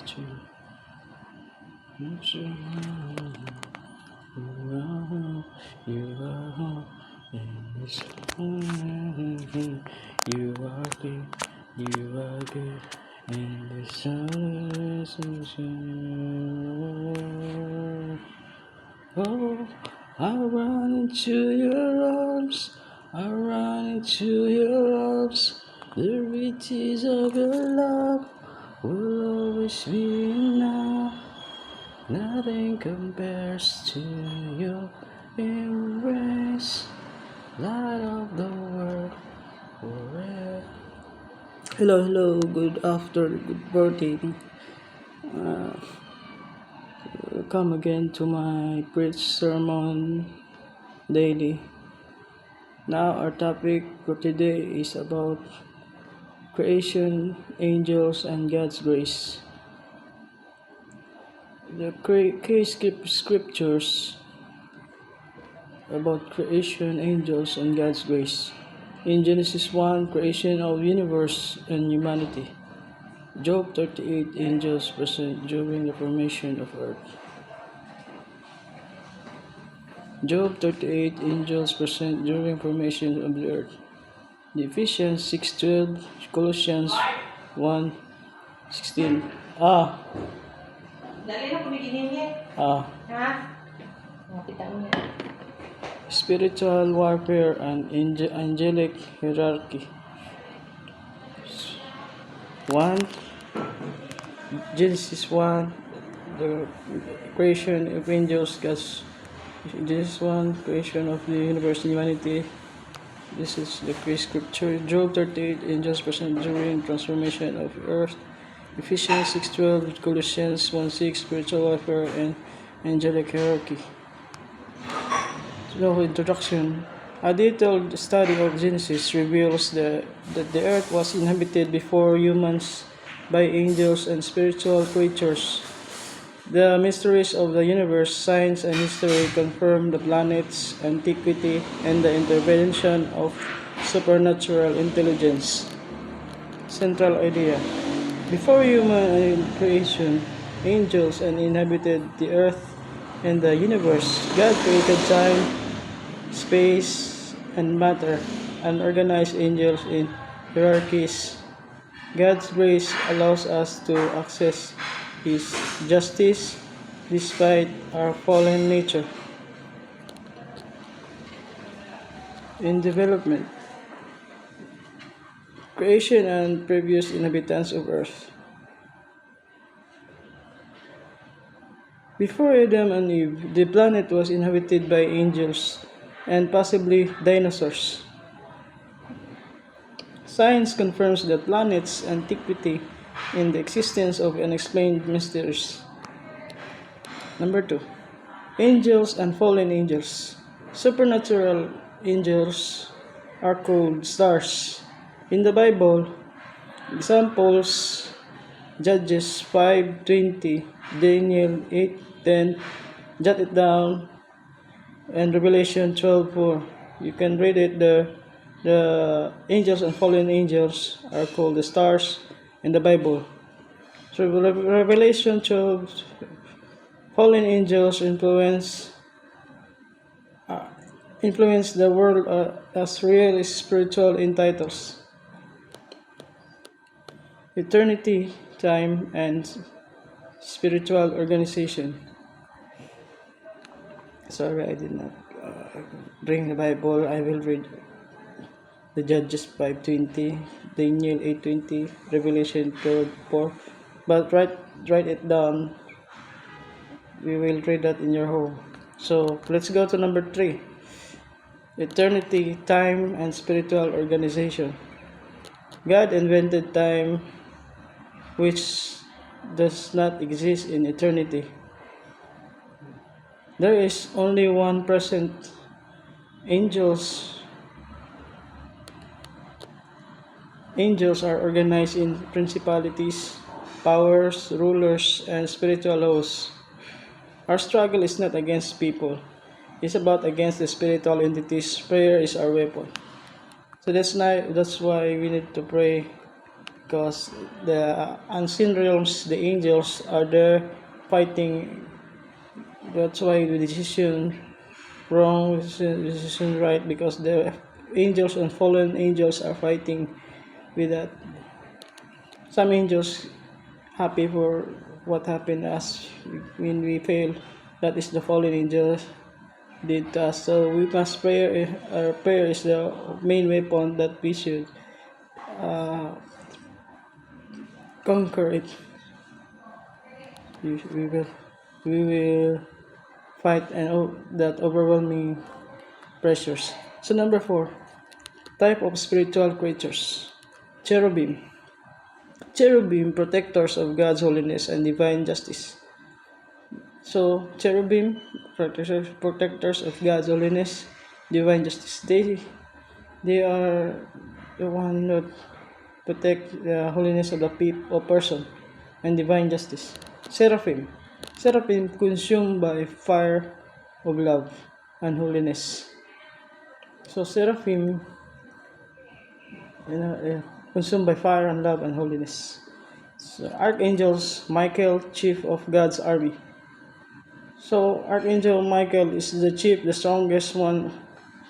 to you are home in this morning. You are good, you are good in this celebration. Oh, I run into your arms, I run into your arms. The riches of your love will always be enough. Nothing compares to your embrace, light of the world forever. Hello, good afternoon, good morning. Welcome again to my preach sermon daily. Now our topic for today is about creation, angels, and God's grace. The key scriptures about creation, angels, and God's grace. In Genesis 1, creation of universe and humanity. Job 38, angels present during the formation of earth. Job 38, angels present during formation of the earth. Ephesians 6:12, Colossians 1:16. Dali na kumikinin niya. Ha? Kita mo niya. Spiritual warfare and angelic hierarchy. 1. Genesis 1, the creation of angels. Genesis 1, creation of the universe and humanity. This is the scripture. Job 38, angels present during transformation of earth. Ephesians 6:12, Colossians 1:6, spiritual warfare and angelic hierarchy. So, introduction. A detailed study of Genesis reveals that the earth was inhabited before humans by angels and spiritual creatures. The mysteries of the universe, science, and history confirm the planet's antiquity and the intervention of supernatural intelligence. Central idea. Before human creation, angels inhabited the earth and the universe. God created time, space, and matter, and organized angels in hierarchies. God's grace allows us to access His justice despite our fallen nature. In development, creation and previous inhabitants of earth. Before Adam and Eve, the planet was inhabited by angels and possibly dinosaurs. Science confirms the planet's antiquity in the existence of unexplained mysteries. Number 2. Angels and fallen angels. Supernatural angels are called stars. In the Bible, examples: Judges 5:20, Daniel 8:10, jot it down, and Revelation 12:4. You can read it. The angels and fallen angels are called the stars in the Bible. So Revelation 12, fallen angels influence the world as real spiritual entitles. Eternity, time, and spiritual organization. Sorry, I did not bring the Bible. I will read the Judges 5:20, Daniel 8:20, Revelation 12:4. But write it down. We will read that in your home. So let's go to number 3. Eternity, time, and spiritual organization. God invented time, which does not exist in eternity. There is only one present. Angels are organized in principalities, powers, rulers, and spiritual hosts. Our struggle is not against people. It's about against the spiritual entities. Prayer is our weapon. So that's why we need to pray because the unseen realms, the angels, are there fighting. That's why the decision wrong, decision right, because the angels and fallen angels are fighting with that. Some angels happy for what happened to us when we fail. That is the fallen angels did to us. So we must pray. Our prayer is the main weapon that we should uh, conquer it. We will fight and that overwhelming pressures. So number 4, type of spiritual creatures. Cherubim. Cherubim, protectors of God's holiness and divine justice. So cherubim, protectors of God's holiness, divine justice. They are the one that protect the holiness of the person and divine justice. Seraphim. Seraphim consumed by fire of love and holiness. So seraphim, consumed by fire and love and holiness. So archangels, Michael, chief of God's army. So Archangel Michael is the chief, the strongest one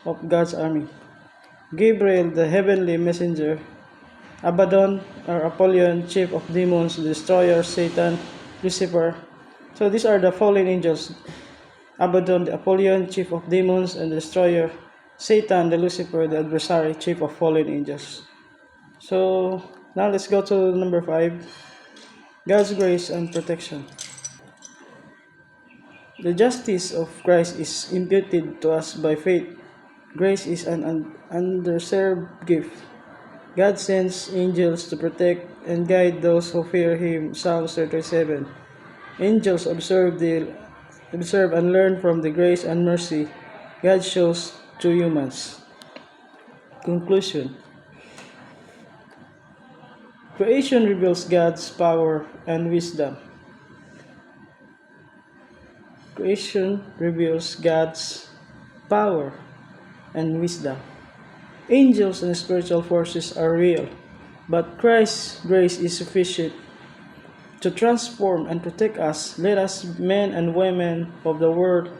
of God's army. Gabriel, the heavenly messenger. Abaddon or Apollyon, chief of demons, the destroyer, Satan, Lucifer. So these are the fallen angels. Abaddon, the Apollyon, chief of demons and the destroyer. Satan, the Lucifer, the adversary, chief of fallen angels. So now let's go to number 5. God's grace and protection. The justice of Christ is imputed to us by faith. Grace is an undeserved gift. God sends angels to protect and guide those who fear Him. Psalm 37. Angels observe and learn from the grace and mercy God shows to humans. Conclusion. Creation reveals God's power and wisdom. Creation reveals God's power and wisdom. Angels and spiritual forces are real, but Christ's grace is sufficient to transform and protect us. Let us, men and women of the world,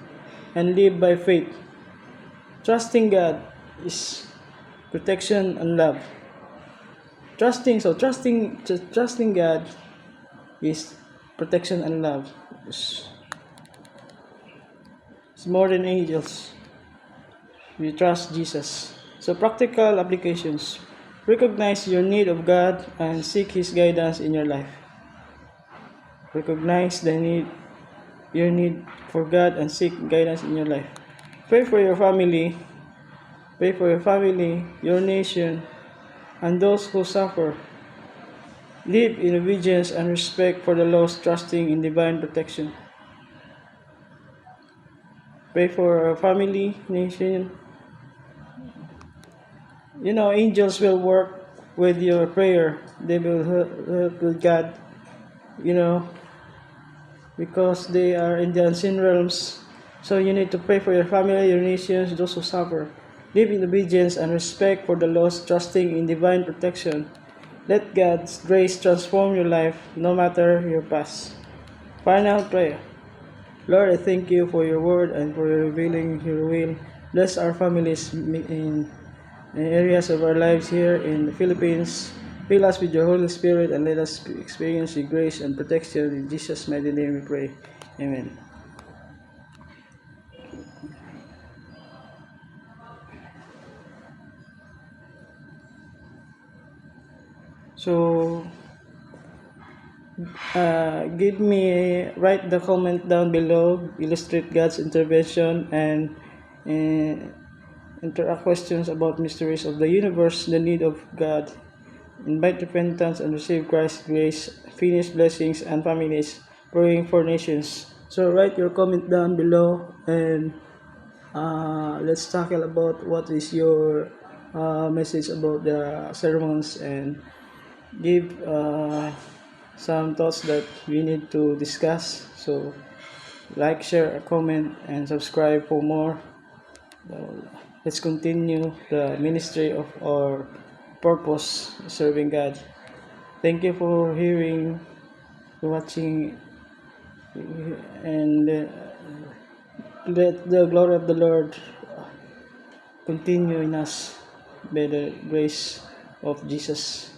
and live by faith. Trusting God is protection and love. Trusting God is protection and love. It's more than angels. We trust Jesus. So practical applications. Recognize your need of God and seek His guidance in your life. Recognize your need for God and seek guidance in your life. Pray for your family. Pray for your family, your nation, and those who suffer. Live in obedience and respect for the laws, trusting in divine protection. Pray for our family, nation. Angels will work with your prayer. They will help with God, because they are in the unseen realms. So you need to pray for your family, your nations, those who suffer. Live in obedience and respect for the laws, trusting in divine protection. Let God's grace transform your life, no matter your past. Final prayer. Lord, I thank you for your word and for revealing your will. Bless our families in areas of our lives here in the Philippines. Fill us with your Holy Spirit and let us experience your grace and protection. In Jesus' mighty name we pray. Amen. So, write the comment down below, illustrate God's intervention, and interact questions about mysteries of the universe, the need of God, invite repentance and receive Christ's grace, finish blessings and families, praying for nations. So write your comment down below, and let's tackle about what is your message about the sermons, and give some thoughts that we need to discuss. So like, share, comment, and subscribe for more. Let's continue the ministry of our purpose, serving God. Thank you for hearing, watching, and let the glory of the Lord continue in us by the grace of Jesus.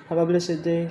Have a blessed day.